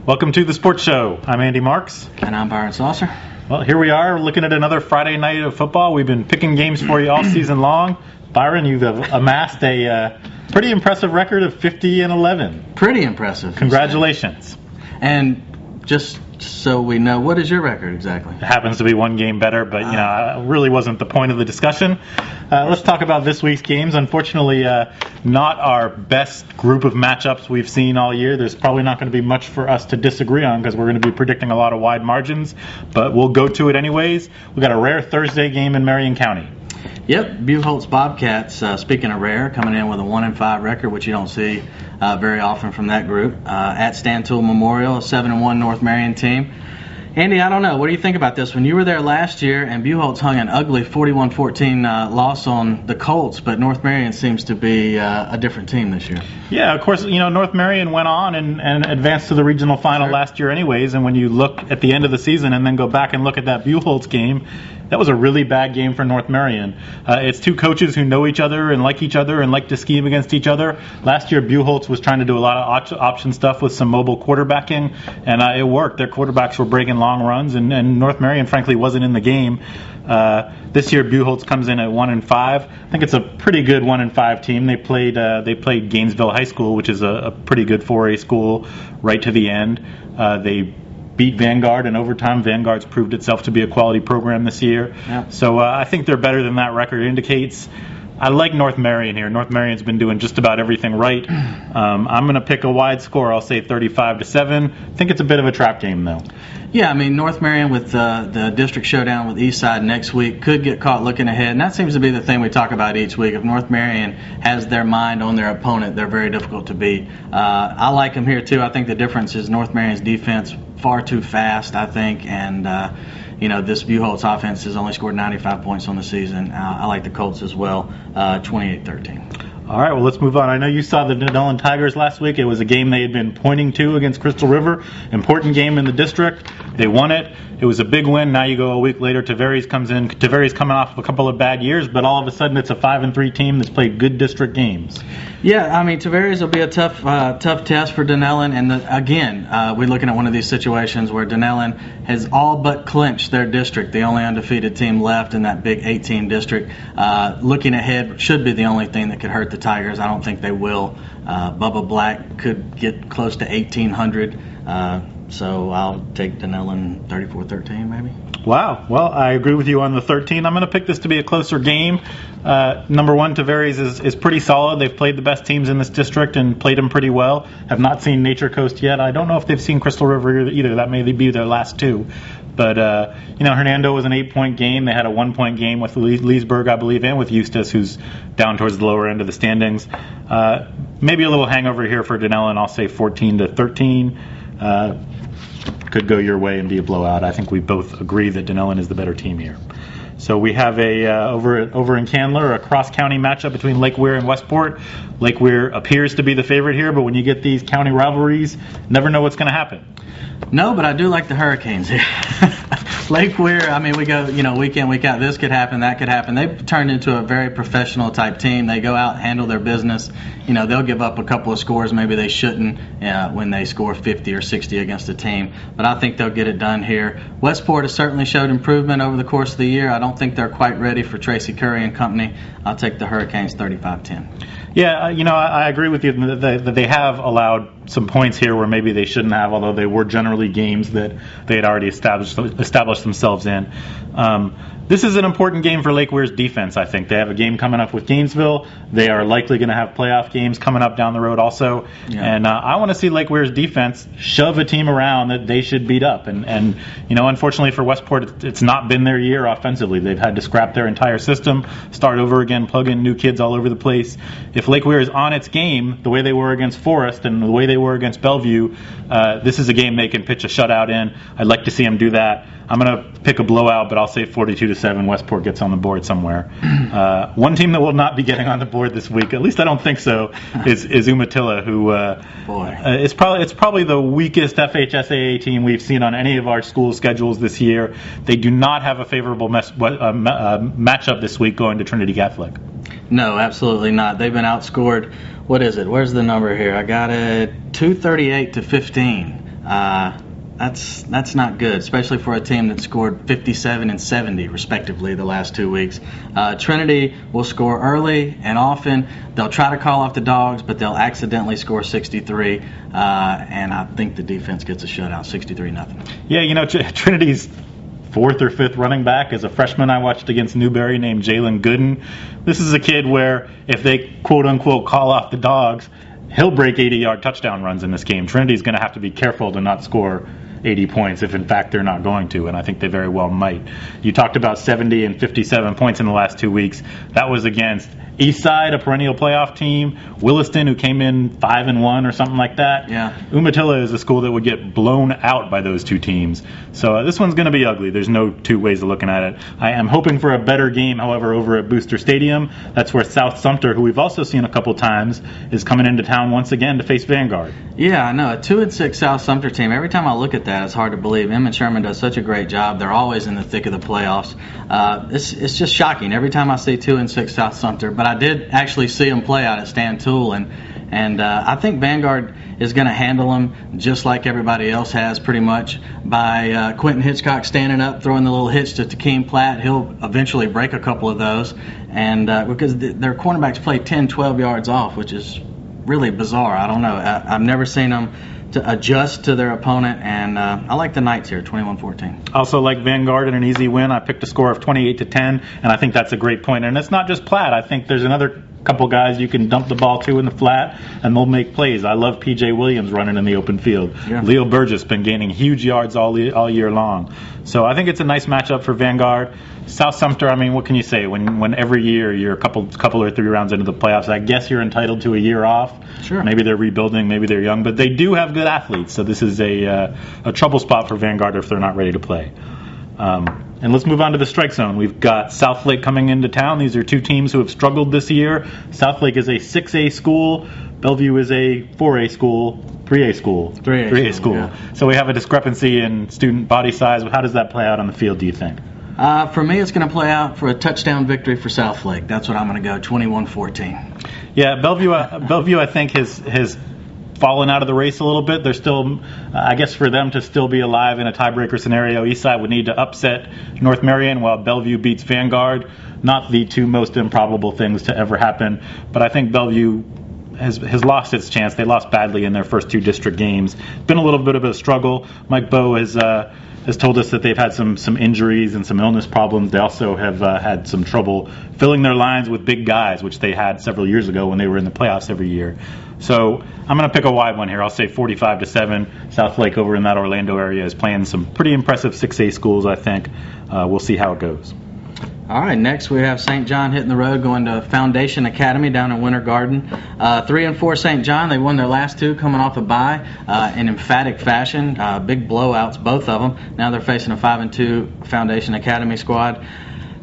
Welcome to the Sports Show. I'm Andy Marks. And I'm Byron Saucer. Well, here we are looking at another Friday night of football. We've been picking games for you all season long. Byron, you've amassed a pretty impressive record of 50-11. Pretty impressive. Congratulations. And just so we know, what is your record exactly? It happens to be one game better, but it really wasn't the point of the discussion. Let's talk about this week's games. Unfortunately, not our best group of matchups we've seen all year. There's probably not going to be much for us to disagree on because we're going to be predicting a lot of wide margins, but we'll go to it anyways. We've got a rare Thursday game in Marion County. Yep, Buchholz Bobcats, speaking of rare, coming in with a 1-5 record, which you don't see very often from that group. At Stantoul Memorial, a 7-1 North Marion team. Andy, I don't know. What do you think about this one? You were there last year, and Buchholz hung an ugly 41-14 loss on the Colts, but North Marion seems to be a different team this year. Yeah, of course, North Marion went on and advanced to the regional final last year anyways, and when you look at the end of the season and then go back and look at that Buchholz game, that was a really bad game for North Marion. It's two coaches who know each other and like to scheme against each other. Last year, Buchholz was trying to do a lot of option stuff with some mobile quarterbacking, and it worked. Their quarterbacks were breaking long runs, and North Marion, frankly, wasn't in the game. This year, Buchholz comes in at 1-5. I think it's a pretty good 1-5 team. They played Gainesville High School, which is a pretty good 4A school, right to the end. They beat Vanguard in overtime. Vanguard's proved itself to be a quality program this year. Yeah. So I think they're better than that record indicates. I like North Marion here. North Marion's been doing just about everything right. I'm going to pick a wide score. I'll say 35-7. I think it's a bit of a trap game, though. Yeah, I mean, North Marion with the district showdown with Eastside next week could get caught looking ahead, and that seems to be the thing we talk about each week. If North Marion has their mind on their opponent, they're very difficult to beat. I like them here, too. I think the difference is North Marion's defense far too fast, I think, and this Buchholz offense has only scored 95 points on the season. I like the Colts as well, 28-13. All right, well, let's move on. I know you saw the Denellen Tigers last week. It was a game they had been pointing to against Crystal River. Important game in the district. They won it. It was a big win. Now you go a week later, Tavares comes in. Tavares coming off a couple of bad years, but all of a sudden it's a 5-3 team that's played good district games. Yeah, I mean, Tavares will be a tough test for Denellen. And again, we're looking at one of these situations where Denellen has all but clinched their district, the only undefeated team left in that big 8-team district. Looking ahead should be the only thing that could hurt the Tigers. I don't think they will. Bubba Black could get close to 1,800. So I'll take Denellen 34-13 maybe. Wow. Well, I agree with you on the 13. I'm going to pick this to be a closer game. Number one, Tavares is pretty solid. They've played the best teams in this district and played them pretty well. Have not seen Nature Coast yet. I don't know if they've seen Crystal River either. That may be their last two. But, Hernando was an 8-point game. They had a 1-point game with Leesburg, I believe, and with Eustis, who's down towards the lower end of the standings. Maybe a little hangover here for Denellen. I'll say 14-13. Could go your way and be a blowout. I think we both agree that Denellen is the better team here. So we have over in Candler, a cross-county matchup between Lake Weir and Westport. Lake Weir appears to be the favorite here, but when you get these county rivalries, never know what's going to happen. No, but I do like the Hurricanes here. Lake Weir, I mean, we go, week in, week out. This could happen, that could happen. They've turned into a very professional type team. They go out, handle their business. They'll give up a couple of scores maybe they shouldn't when they score 50 or 60 against a team. But I think they'll get it done here. Westport has certainly showed improvement over the course of the year. I don't think they're quite ready for Tracy Curry and company. I'll take the Hurricanes 35-10. Yeah, I agree with you that they have allowed some points here where maybe they shouldn't have, although they were generally games that they had already established themselves in. This is an important game for Lake Weir's defense, I think. They have a game coming up with Gainesville. They are likely going to have playoff games coming up down the road also. Yeah. And I want to see Lake Weir's defense shove a team around that they should beat up. And unfortunately for Westport, it's not been their year offensively. They've had to scrap their entire system, start over again, plug in new kids all over the place. If Lake Weir is on its game, the way they were against Forest and the way they were against Bellevue, this is a game they can pitch a shutout in. I'd like to see them do that. I'm going to pick a blowout, but I'll say 42-7. Westport gets on the board somewhere. One team that will not be getting on the board this week, at least I don't think so, is Umatilla, who it's probably the weakest FHSAA team we've seen on any of our school schedules this year. They do not have a favorable matchup this week going to Trinity Catholic. No, absolutely not. They've been outscored. What is it? Where's the number here? I got it 238-15. That's not good, especially for a team that scored 57 and 70 respectively the last 2 weeks. Trinity will score early and often. They'll try to call off the dogs, but they'll accidentally score 63, and I think the defense gets a shutout, 63-0. Yeah, Trinity's fourth or fifth running back is a freshman I watched against Newberry named Jalen Gooden. This is a kid where if they quote-unquote call off the dogs, he'll break 80-yard touchdown runs in this game. Trinity's going to have to be careful to not score 80 points if, in fact, they're not going to, and I think they very well might. You talked about 70 and 57 points in the last 2 weeks. That was against Eastside, a perennial playoff team, Williston, who came in 5-1 or something like that. Yeah. Umatilla is a school that would get blown out by those two teams. So this one's going to be ugly. There's no two ways of looking at it. I am hoping for a better game, however, over at Booster Stadium. That's where South Sumter, who we've also seen a couple times, is coming into town once again to face Vanguard. Yeah, I know. A 2-6 South Sumter team. Every time I look at that, it's hard to believe. Emmett Sherman does such a great job. They're always in the thick of the playoffs. It's just shocking every time I see 2-6 South Sumter. But I did actually see them play out at Stan Tool, and I think Vanguard is going to handle them just like everybody else has, pretty much, by Quentin Hitchcock standing up, throwing the little hitch to Takeem Platt. He'll eventually break a couple of those, and because their cornerbacks play 10, 12 yards off, which is really bizarre. I don't know. I've never seen them to adjust to their opponent, and I like the Knights here, 21-14. Also like Vanguard in an easy win. I picked a score of 28-10, and I think that's a great point. And it's not just Platt. I think there's another couple guys you can dump the ball to in the flat, and they'll make plays. I love P.J. Williams running in the open field. Yeah. Leo Burgess been gaining huge yards all year long. So I think it's a nice matchup for Vanguard. South Sumter, I mean, what can you say? When every year you're a couple or 3 rounds into the playoffs, I guess you're entitled to a year off. Sure. Maybe they're rebuilding, maybe they're young, but they do have good athletes. So this is a trouble spot for Vanguard if they're not ready to play. And let's move on to the strike zone. We've got Southlake coming into town. These are two teams who have struggled this year. Southlake is a 6A school. Bellevue is a 4A school. 3A school. 3A school. Yeah. So we have a discrepancy in student body size. How does that play out on the field, do you think? For me, it's going to play out for a touchdown victory for Southlake. That's what I'm going to go, 21-14. Yeah, Bellevue, I think, has fallen out of the race a little bit. They're still, I guess, for them to still be alive in a tiebreaker scenario, Eastside would need to upset North Marion while Bellevue beats Vanguard. Not the two most improbable things to ever happen, but I think Bellevue has lost its chance. They lost badly in their first 2 district games. Been a little bit of a struggle. Mike Bowe has told us that they've had some injuries and some illness problems. They also have had some trouble filling their lines with big guys, which they had several years ago when they were in the playoffs every year. So I'm going to pick a wide one here. I'll say 45-7. Southlake over in that Orlando area is playing some pretty impressive 6A schools, I think. We'll see how it goes. All right, next we have St. John hitting the road, going to Foundation Academy down in Winter Garden. 3-4 St. John. They won their last 2 coming off a bye in emphatic fashion. Big blowouts, both of them. Now they're facing a 5-2 Foundation Academy squad.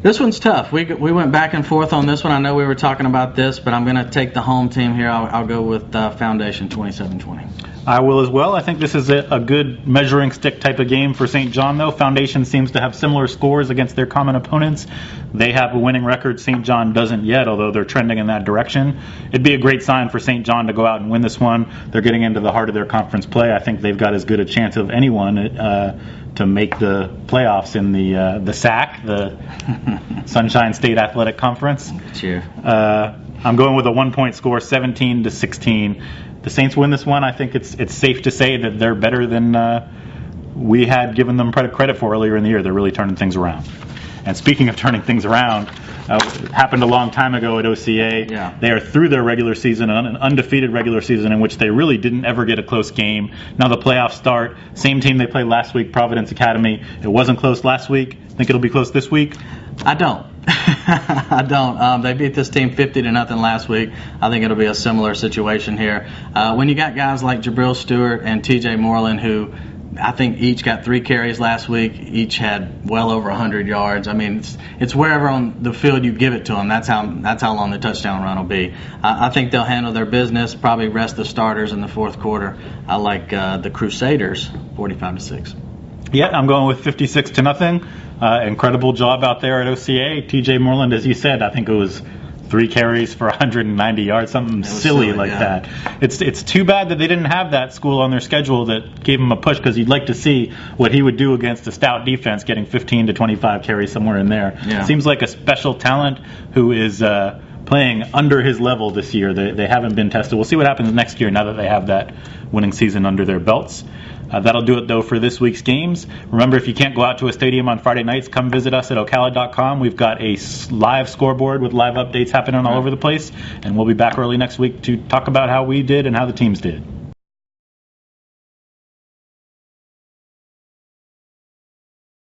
This one's tough. We went back and forth on this one. I know we were talking about this, but I'm going to take the home team here. I'll go with Foundation 27-20. I will as well. I think this is a good measuring stick type of game for St. John, though. Foundation seems to have similar scores against their common opponents. They have a winning record. St. John doesn't yet, although they're trending in that direction. It'd be a great sign for St. John to go out and win this one. They're getting into the heart of their conference play. I think they've got as good a chance of anyone to make the playoffs in the SAC, the Sunshine State Athletic Conference. Cheer. I'm going with a 1-point score, 17-16. The Saints win this one. I think it's safe to say that they're better than we had given them credit for earlier in the year. They're really turning things around. And speaking of turning things around, it happened a long time ago at OCA. Yeah. They are through their regular season, an undefeated regular season in which they really didn't ever get a close game. Now the playoffs start. Same team they played last week, Providence Academy. It wasn't close last week. Think it'll be close this week? I don't. I don't. They beat this team 50-0 last week. I think it'll be a similar situation here. When you got guys like Jabril Stewart and TJ Moreland, who I think each got 3 carries last week, each had well over 100 yards. I mean, it's wherever on the field you give it to them. That's how long the touchdown run will be. I think they'll handle their business, probably rest the starters in the fourth quarter. I like the Crusaders, 45-6. Yeah, I'm going with 56-0. Incredible job out there at OCA. TJ Moreland, as you said, I think it was 3 carries for 190 yards, something silly like that. It's too bad that they didn't have that school on their schedule that gave him a push, because you'd like to see what he would do against a stout defense, getting 15 to 25 carries somewhere in there. Yeah. Seems like a special talent who is playing under his level this year. They haven't been tested. We'll see what happens next year now that they have that winning season under their belts. That'll do it, though, for this week's games. Remember, if you can't go out to a stadium on Friday nights, come visit us at ocala.com. We've got a live scoreboard with live updates happening all over the place, and we'll be back early next week to talk about how we did and how the teams did.